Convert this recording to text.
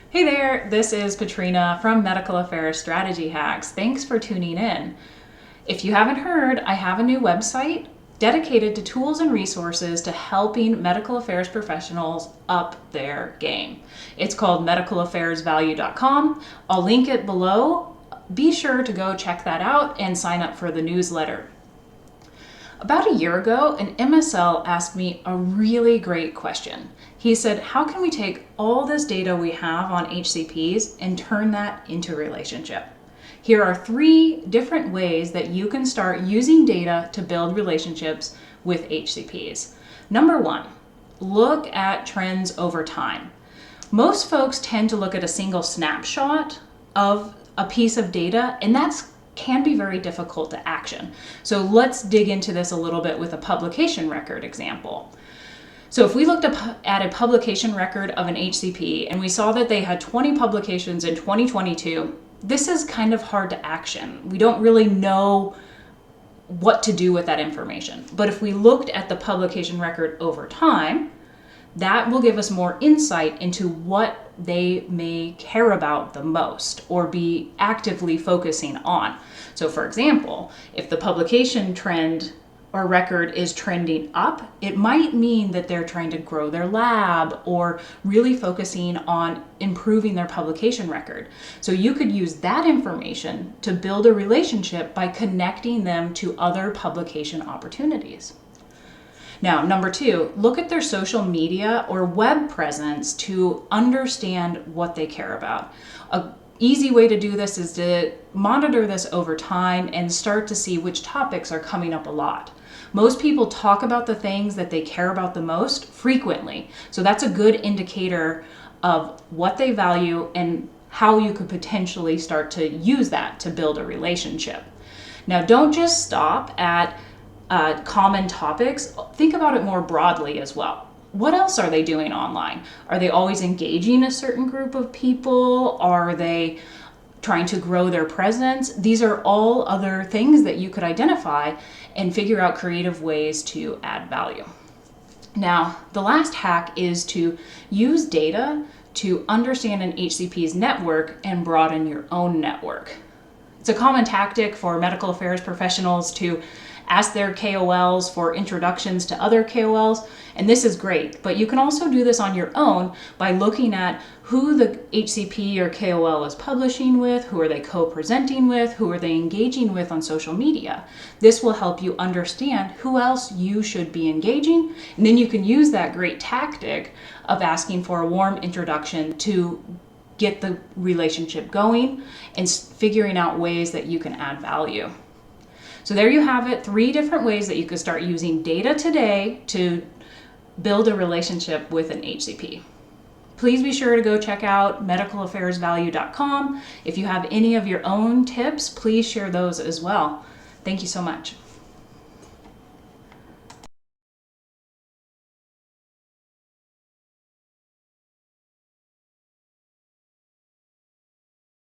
Hey there, this is Katrina from Medical Affairs Strategy Hacks. Thanks for tuning in. If you haven't heard, I have a new website dedicated to tools and resources to helping medical affairs professionals up their game. It's called medicalaffairsvalue.com. I'll link it below. Be sure to go check that out and sign up for the newsletter. About a year ago, an MSL asked me a really great question. He said, how can we take all this data we have on HCPs and turn that into a relationship? Here are 3 different ways that you can start using data to build relationships with HCPs. Number 1, look at trends over time. Most folks tend to look at a single snapshot of a piece of data, and can be very difficult to action. So let's dig into this a little bit with a publication record example. So if we looked at a publication record of an HCP and we saw that they had 20 publications in 2022, this is kind of hard to action. We don't really know what to do with that information. But if we looked at the publication record over time, that will give us more insight into what they may care about the most or be actively focusing on. So for example, if the publication trend or record is trending up, it might mean that they're trying to grow their lab or really focusing on improving their publication record. So you could use that information to build a relationship by connecting them to other publication opportunities. Now, number 2, look at their social media or web presence to understand what they care about. An easy way to do this is to monitor this over time and start to see which topics are coming up a lot. Most people talk about the things that they care about the most frequently. So that's a good indicator of what they value and how you could potentially start to use that to build a relationship. Now, don't just stop at common topics. Think about it more broadly as well. What else are they doing online? Are they always engaging a certain group of people? Are they trying to grow their presence? These are all other things that you could identify and figure out creative ways to add value. Now, the last hack is to use data to understand an HCP's network and broaden your own network. It's a common tactic for medical affairs professionals to ask their KOLs for introductions to other KOLs, and this is great. But you can also do this on your own by looking at who the HCP or KOL is publishing with, who are they co-presenting with, who are they engaging with on social media. This will help you understand who else you should be engaging, and then you can use that great tactic of asking for a warm introduction to get the relationship going and figuring out ways that you can add value. So there you have it, 3 different ways that you could start using data today to build a relationship with an HCP. Please be sure to go check out medicalaffairsvalue.com. If you have any of your own tips, please share those as well. Thank you so much.